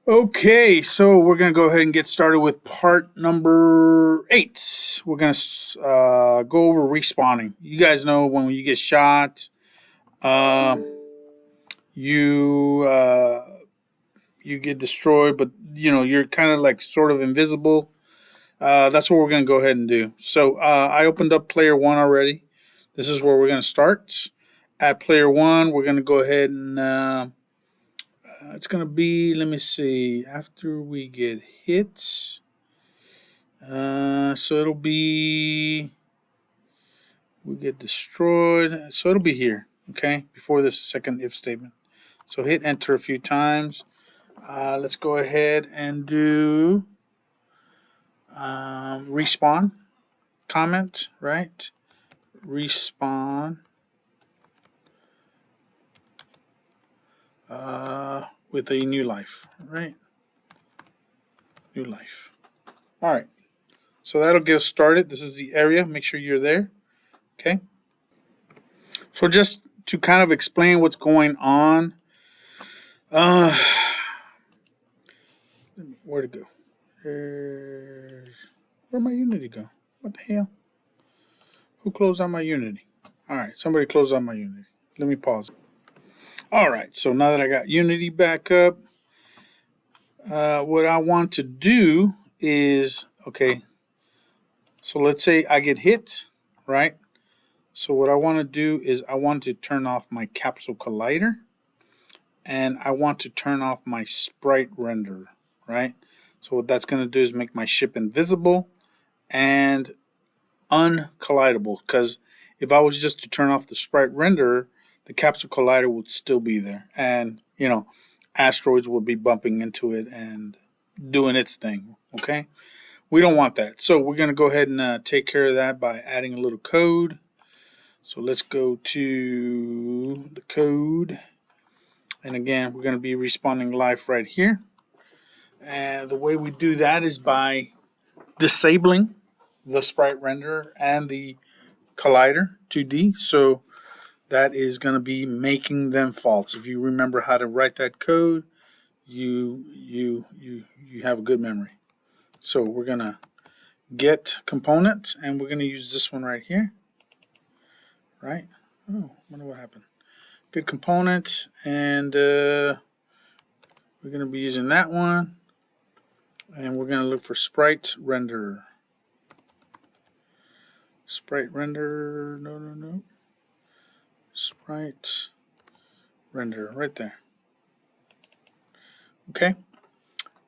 Okay, so we're going to go ahead and get started with part number 8. We're going to go over respawning. You guys know when you get shot, uh, you you get destroyed, but you're kind of like sort of invisible. That's what we're going to go ahead and do. So I opened up player 1 already. This is where we're going to start. At player 1, we're going to go ahead and it's going to be, let me see, after we get hit. So it'll be, we get destroyed. So it'll be here, okay, before this second if statement. So hit enter a few times. Let's go ahead and do respawn comment, right? Respawn with a new life, right? New life. All right. So that'll get us started. This is the area. Make sure you're there. Okay. So just to kind of explain what's going on, where'd it go? Where'd my Unity go? What the hell? Who closed out my Unity? All right, somebody closed out my Unity. Let me pause. All right, so now that I got Unity back up, what I want to do is, okay, so let's say I get hit, right? So what I want to do is I want to turn off my capsule collider, and I want to turn off my sprite renderer, right? So what that's going to do is make my ship invisible and uncollidable, because if I was just to turn off the sprite renderer, the capsule collider would still be there, and asteroids would be bumping into it and doing its thing. Okay, we don't want that, so we're going to go ahead and take care of that by adding a little code. So let's go to the code, and again we're going to be respawning live right here, and the way we do that is by disabling the sprite renderer and the collider 2D. So that is going to be making them false. If you remember how to write that code, you have a good memory. So we're going to get components, and we're going to use this one right here. Right? Oh, I wonder what happened. Get components, and we're going to be using that one, and we're going to look for sprite renderer. Sprite render, no. Sprite render right there. Okay,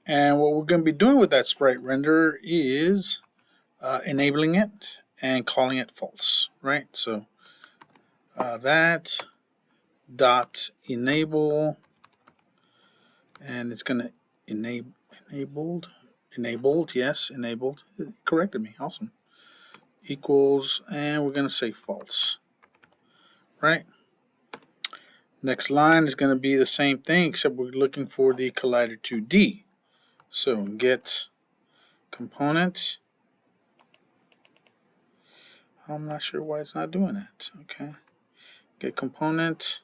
and what we're going to be doing with that sprite renderer is enabling it and calling it false, right? So that dot enable, and it's going to enabled, yes, enabled. It corrected me, awesome. Equals, and we're going to say false, right? Next line is going to be the same thing, except we're looking for the collider 2D. So get components. I'm not sure why it's not doing that. Okay. Get components,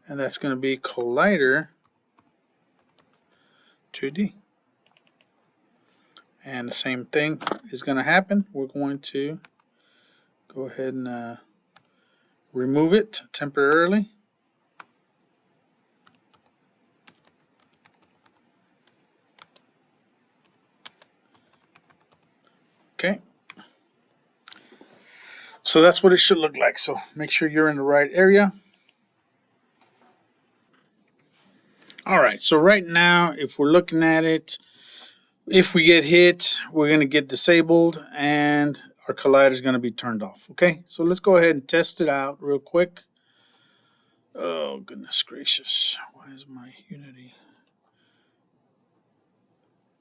and that's going to be collider 2D. And the same thing is going to happen. We're going to go ahead and remove it temporarily. Okay. So that's what it should look like. So make sure you're in the right area. All right. So right now, if we're looking at it, if we get hit, we're going to get disabled, and our collider is going to be turned off. Okay. So let's go ahead and test it out real quick. Oh, goodness gracious. Why is my Unity?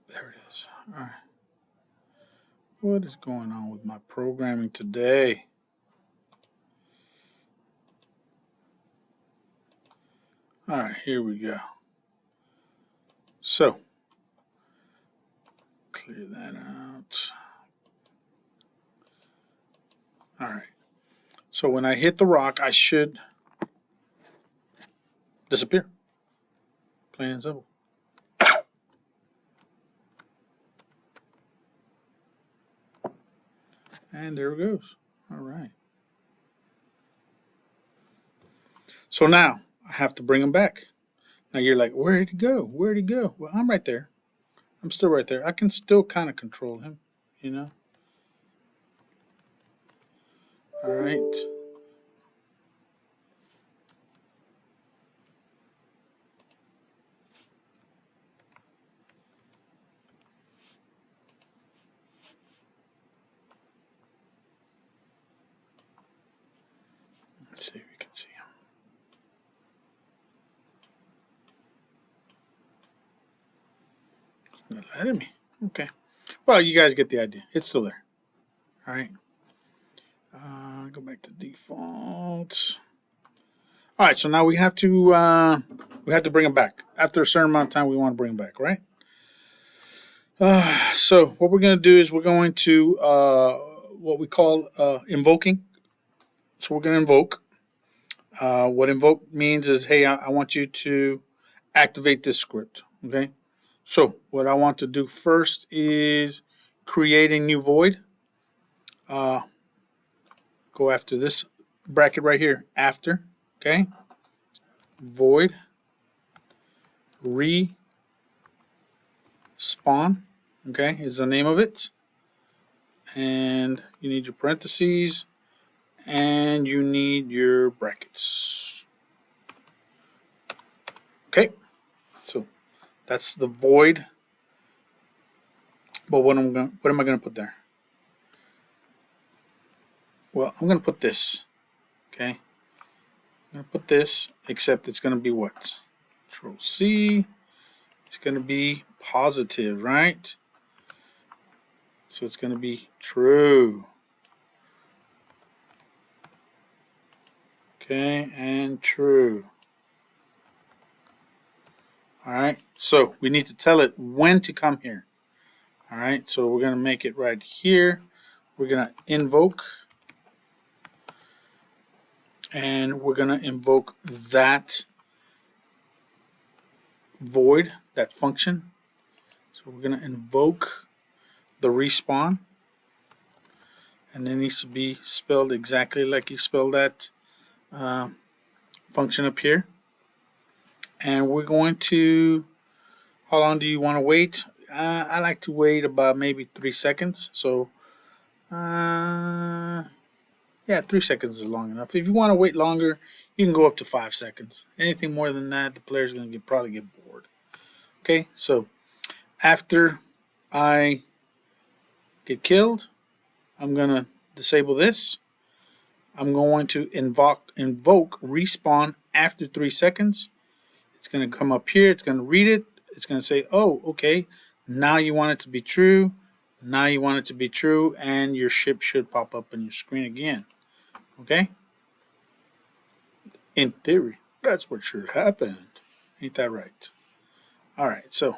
There it is. All right. What is going on with my programming today? All right, here we go. So, clear that out. All right. So when I hit the rock, I should disappear. Plain and simple. And there it goes. All right. So now I have to bring him back. Now you're like, where did he go? Where did he go? Well, I'm right there. I'm still right there. I can still kind of control him, you know. All right. Let's see if we can see him. Not letting me. Okay. Well, you guys get the idea. It's still there. All right. Go back to default. All right. So now we have to bring him back after a certain amount of time. We want to bring him back, right? So what we're going to do is we're going to what we call invoking. So we're going to invoke. What invoke means is, hey, I want you to activate this script. Okay. So what I want to do first is create a new void. Go after this bracket right here. After. Okay. Void respawn. Okay, is the name of it. And you need your parentheses and you need your brackets. Okay, so that's the void. But what am I going to put there? Well, I'm going to put this. Okay, I'm going to put this, except it's going to be what? Control C. It's going to be positive, right? So it's going to be true. Okay, and true. All right, so we need to tell it when to come here. All right, so we're going to make it right here. We're going to invoke, and we're going to invoke that void, that function. So we're going to invoke the respawn, and it needs to be spelled exactly like you spelled that function up here. And we're going to, how long do you want to wait? I like to wait about maybe 3 seconds. So, yeah, 3 seconds is long enough. If you want to wait longer, you can go up to 5 seconds. Anything more than that, the player's going to probably get bored. Okay, so after I get killed, I'm going to disable this. I'm going to invoke respawn after 3 seconds. It's going to come up here. It's going to read it. It's going to say, oh, okay, now you want it to be true. Now you want it to be true, and your ship should pop up on your screen again. Okay? In theory, that's what should happen. Ain't that right? All right, so.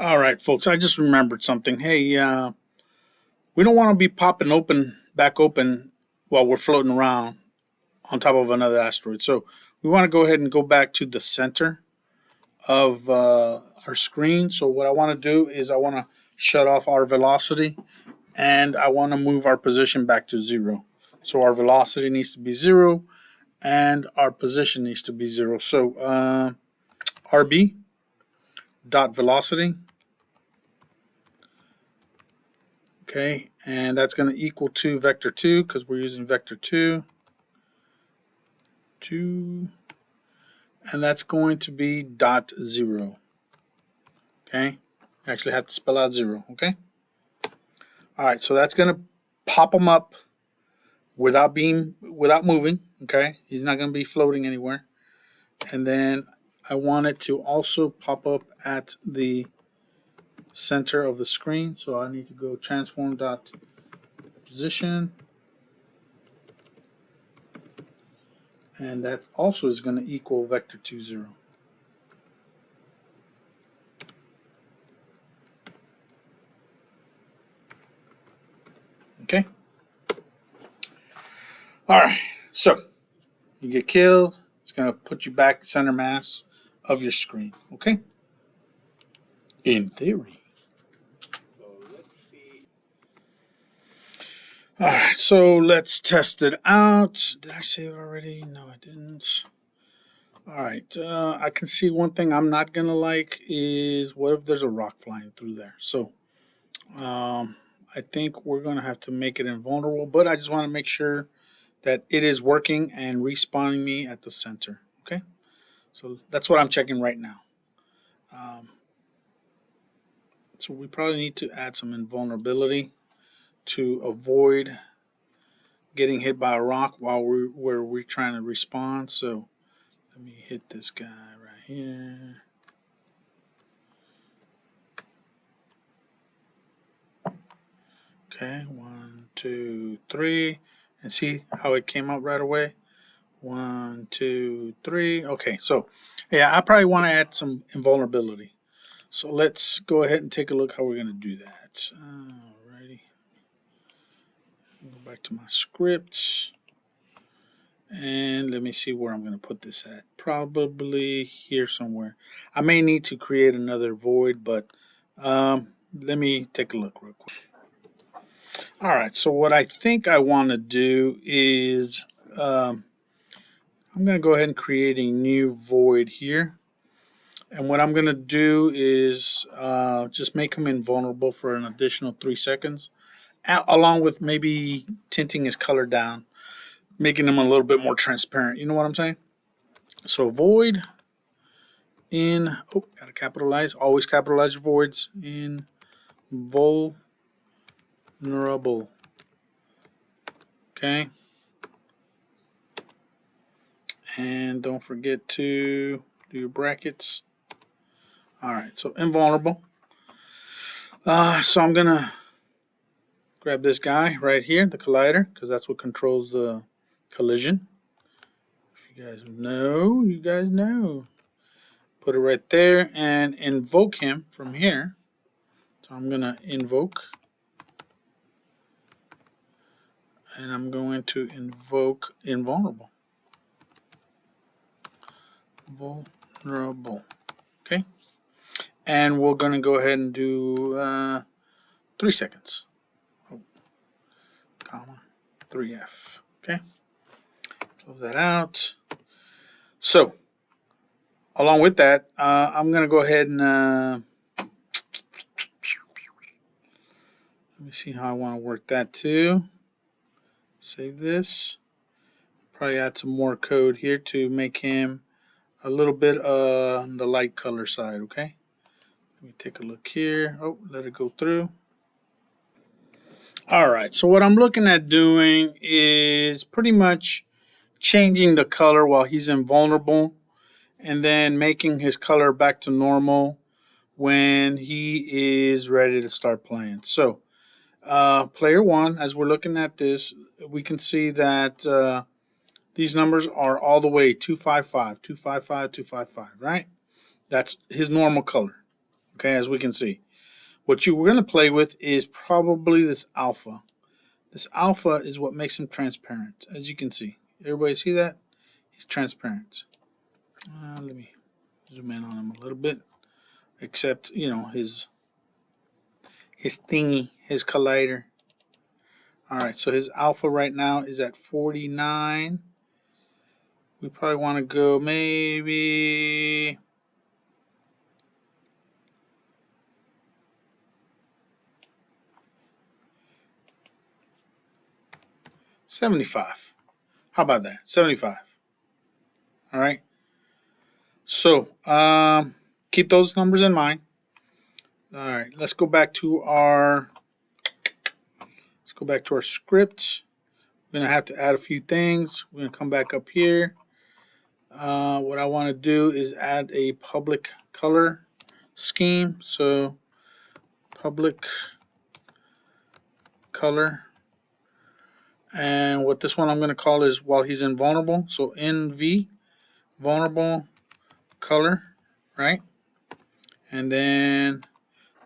All right, folks, I just remembered something. Hey, we don't want to be popping back open while we're floating around on top of another asteroid. So we want to go ahead and go back to the center of our screen. So what I want to do is I want to shut off our velocity, and I want to move our position back to 0. So our velocity needs to be 0, and our position needs to be 0. So RB dot velocity. Okay, and that's going to equal to vector 2 because we're using vector 2. 2, and that's going to be dot 0. Okay, actually have to spell out 0. Okay. All right, so that's going to pop them up without moving. Okay, he's not going to be floating anywhere. And then I want it to also pop up at the center of the screen. So I need to go transform dot position, and that also is going to equal vector 2 0. Okay. All right. So you get killed. It's going to put you back center mass of your screen. Okay. In theory. Alright, so let's test it out. Did I save it already? No, I didn't. Alright, I can see one thing I'm not going to like is what if there's a rock flying through there? So, I think we're going to have to make it invulnerable, but I just want to make sure that it is working and respawning me at the center. Okay, so that's what I'm checking right now. So we probably need to add some invulnerability to avoid getting hit by a rock while we're trying to respawn. So let me hit this guy right here. Okay, 1, 2, 3, and see how it came out right away. 1, 2, 3. Okay, so yeah, I probably want to add some invulnerability. So let's go ahead and take a look how we're going to do that. Alrighty, go back to my script, and let me see where I'm going to put this at. Probably here somewhere. I may need to create another void, but let me take a look real quick. All right, so what I think I want to do is I'm going to go ahead and create a new void here. And what I'm going to do is just make him invulnerable for an additional 3 seconds, along with maybe tinting his color down, making him a little bit more transparent. You know what I'm saying? So void in, oh, got to capitalize. Always capitalize your voids. Invulnerable. Okay. And don't forget to do your brackets. All right, so invulnerable. So I'm going to grab this guy right here, the collider, because that's what controls the collision. If you guys know. Put it right there and invoke him from here. So I'm going to invoke. And I'm going to invoke invulnerable. Vulnerable. Okay. And we're going to go ahead and do 3 seconds. Oh, comma, 3F. Okay. Close that out. So, along with that, I'm going to go ahead and let me see how I want to work that too. Save this. Probably add some more code here to make him a little bit on the light color side, okay? Let me take a look here. Oh, let it go through. All right, so what I'm looking at doing is pretty much changing the color while he's invulnerable and then making his color back to normal when he is ready to start playing. So player 1, as we're looking at this, we can see that these numbers are all the way 255, 255, 255, right? That's his normal color, okay, as we can see. What you were going to play with is probably this alpha. This alpha is what makes him transparent, as you can see. Everybody see that? He's transparent. Let me zoom in on him a little bit. Except, you know, his thingy, his collider. Alright, so his alpha right now is at 49. We probably want to go maybe 75. How about that? 75. All right. So keep those numbers in mind. All right. Let's go back to our script. We're gonna have to add a few things. We're gonna come back up here. What I want to do is add a public color scheme. So public color. And what this one I'm going to call is while he's invulnerable. So NV, vulnerable color, right? And then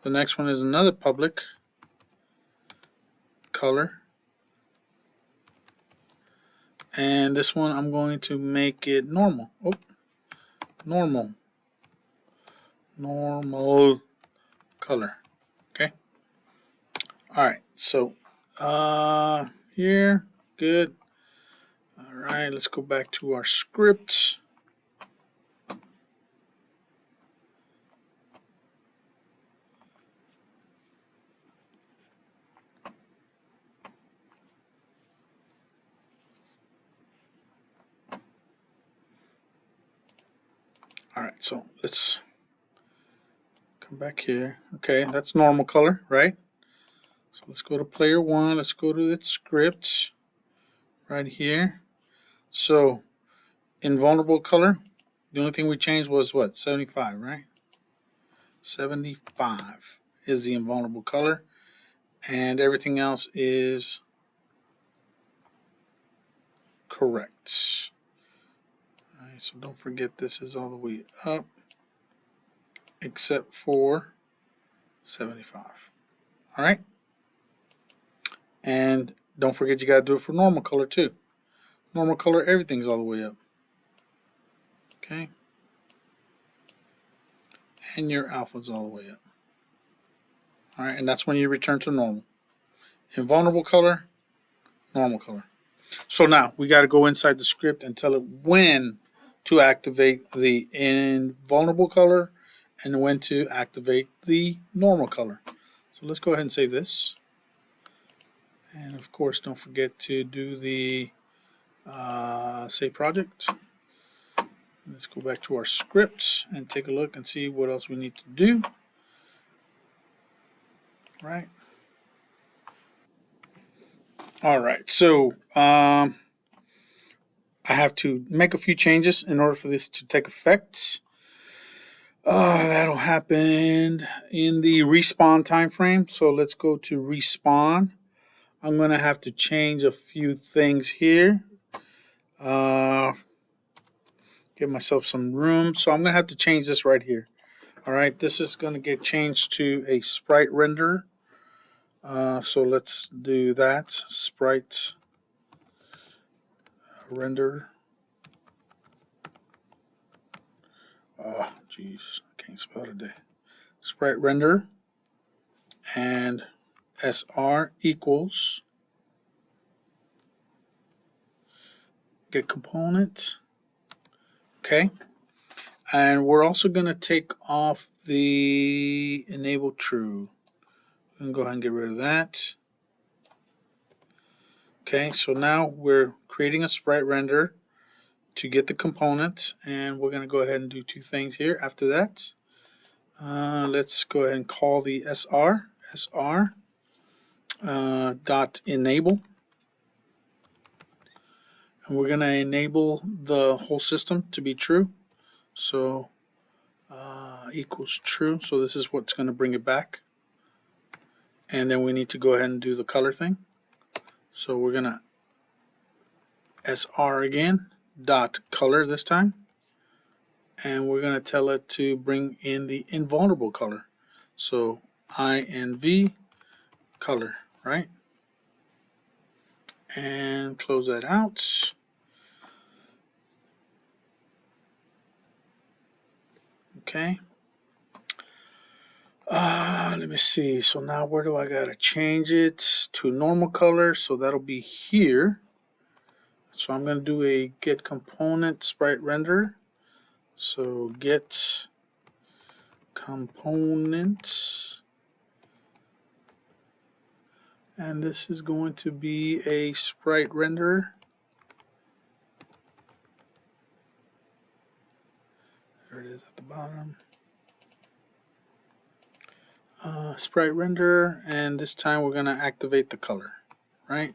the next one is another public color. And this one I'm going to make it normal. Oh, normal color. Okay. All right. So here. Good. All right, let's go back to our script. All right, so let's come back here. Okay, that's normal color, right? So let's go to player one. Let's go to its script right here. So invulnerable color, the only thing we changed was what? 75, right? 75 is the invulnerable color, and everything else is correct. All right, so don't forget this is all the way up except for 75. All right, and don't forget you got to do it for normal color too. Normal color, everything's all the way up. Okay, and your alpha's all the way up. All right, and that's when you return to normal. Invulnerable color, normal color. So now we got to go inside the script and tell it when to activate the invulnerable color and when to activate the normal color. So let's go ahead and save this. And of course, don't forget to do the save project. Let's go back to our script and take a look and see what else we need to do. Right. All right. So I have to make a few changes in order for this to take effect. That'll happen in the respawn time frame. So let's go to respawn. I'm going to have to change a few things here. Give myself some room. So I'm going to have to change this right here. All right, this is going to get changed to a sprite render. So let's do that. Sprite render. Oh, jeez, I can't spell today. Sprite render and SR equals get component. Okay. And we're also going to take off the enable true. I'm going to go ahead and get rid of that. Okay, so now we're creating a sprite render to get the component, and we're going to go ahead and do two things here after that. Let's go ahead and call the SR dot enable. And we're going to enable the whole system to be true. So equals true. So this is what's going to bring it back. And then we need to go ahead and do the color thing. So we're going to SR again, dot color this time. And we're going to tell it to bring in the invulnerable color. So INV color, right? And close that out. Okay. Let me see. So now where do I gotta change it to normal color? So that'll be here. So I'm gonna do a get component sprite render. So get component, and this is going to be a sprite render. There it is at the bottom. Sprite render, and this time we're going to activate the color, right?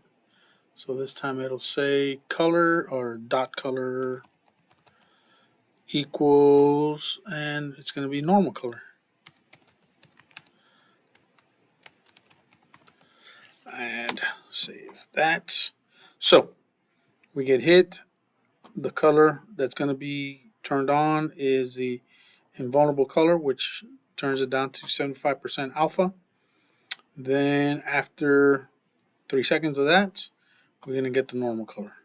So this time it'll say color or dot color equals, and it's going to be normal color. And save that. So we get hit. The color that's going to be turned on is the invulnerable color, which turns it down to 75% alpha. Then after 3 seconds of that, we're going to get the normal color,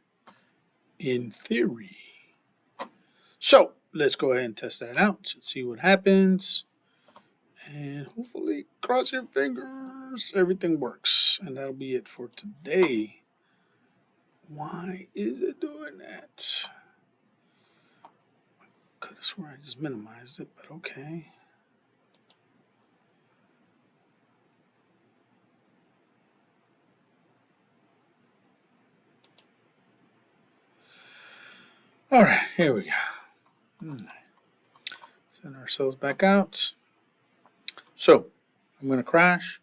in theory. So let's go ahead and test that out and see what happens. And hopefully, cross your fingers, everything works. And that'll be it for today. Why is it doing that? Could have sworn I just minimized it, but okay. All right, here we go. Send ourselves back out. So I'm going to crash.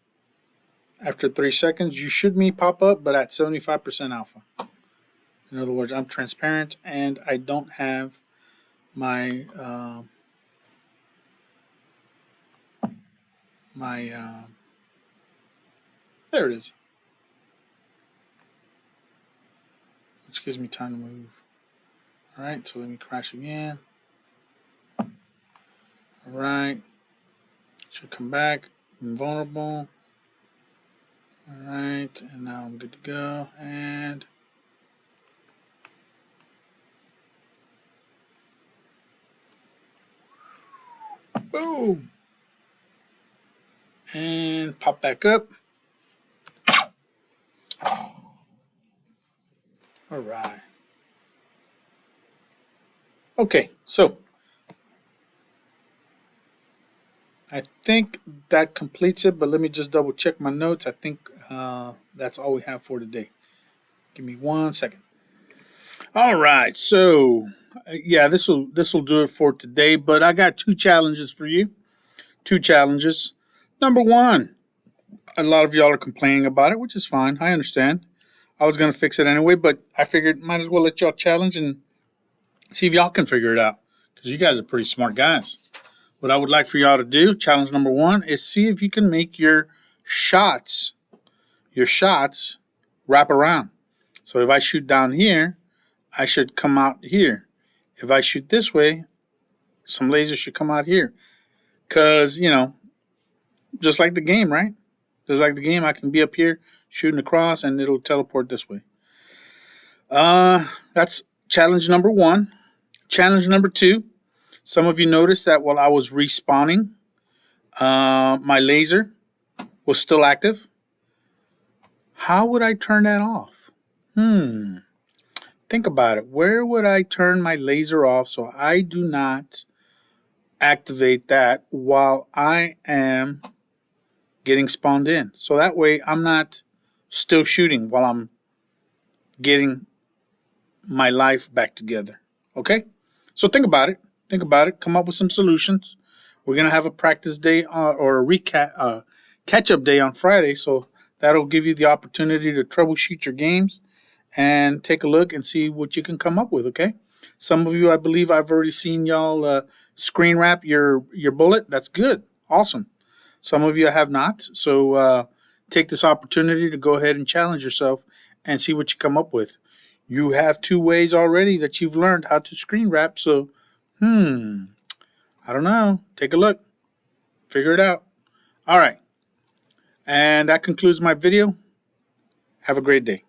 After 3 seconds, you should me pop up, but at 75% alpha. In other words, I'm transparent and I don't have my there it is, which gives me time to move. All right, so let me crash again. All right, should come back. Invulnerable. All right, and now I'm good to go. And boom, and pop back up. All right. Okay, so I think that completes it, but let me just double check my notes. I think that's all we have for today. Give me 1 second. All right, so yeah, this will do it for today. But I got 2 challenges for you. 2 challenges. Number 1, a lot of y'all are complaining about it, which is fine. I understand. I was gonna fix it anyway, but I figured might as well let y'all challenge and see if y'all can figure it out, because you guys are pretty smart guys. What I would like for y'all to do, challenge number 1, is see if you can make your shots wrap around. So if I shoot down here, I should come out here. If I shoot this way, some lasers should come out here. Because, just like the game, right? Just like the game, I can be up here shooting across and it'll teleport this way. That's challenge number 1. Challenge number 2, some of you noticed that while I was respawning, my laser was still active. How would I turn that off? Think about it. Where would I turn my laser off so I do not activate that while I am getting spawned in? So that way I'm not still shooting while I'm getting my life back together. Okay? So think about it. Think about it. Come up with some solutions. We're going to have a practice day or a recap, catch-up day on Friday. So that'll give you the opportunity to troubleshoot your games and take a look and see what you can come up with, okay? Some of you, I believe I've already seen y'all screen wrap your bullet. That's good. Awesome. Some of you have not. So take this opportunity to go ahead and challenge yourself and see what you come up with. You have 2 ways already that you've learned how to screen wrap. So, I don't know. Take a look. Figure it out. All right. And that concludes my video. Have a great day.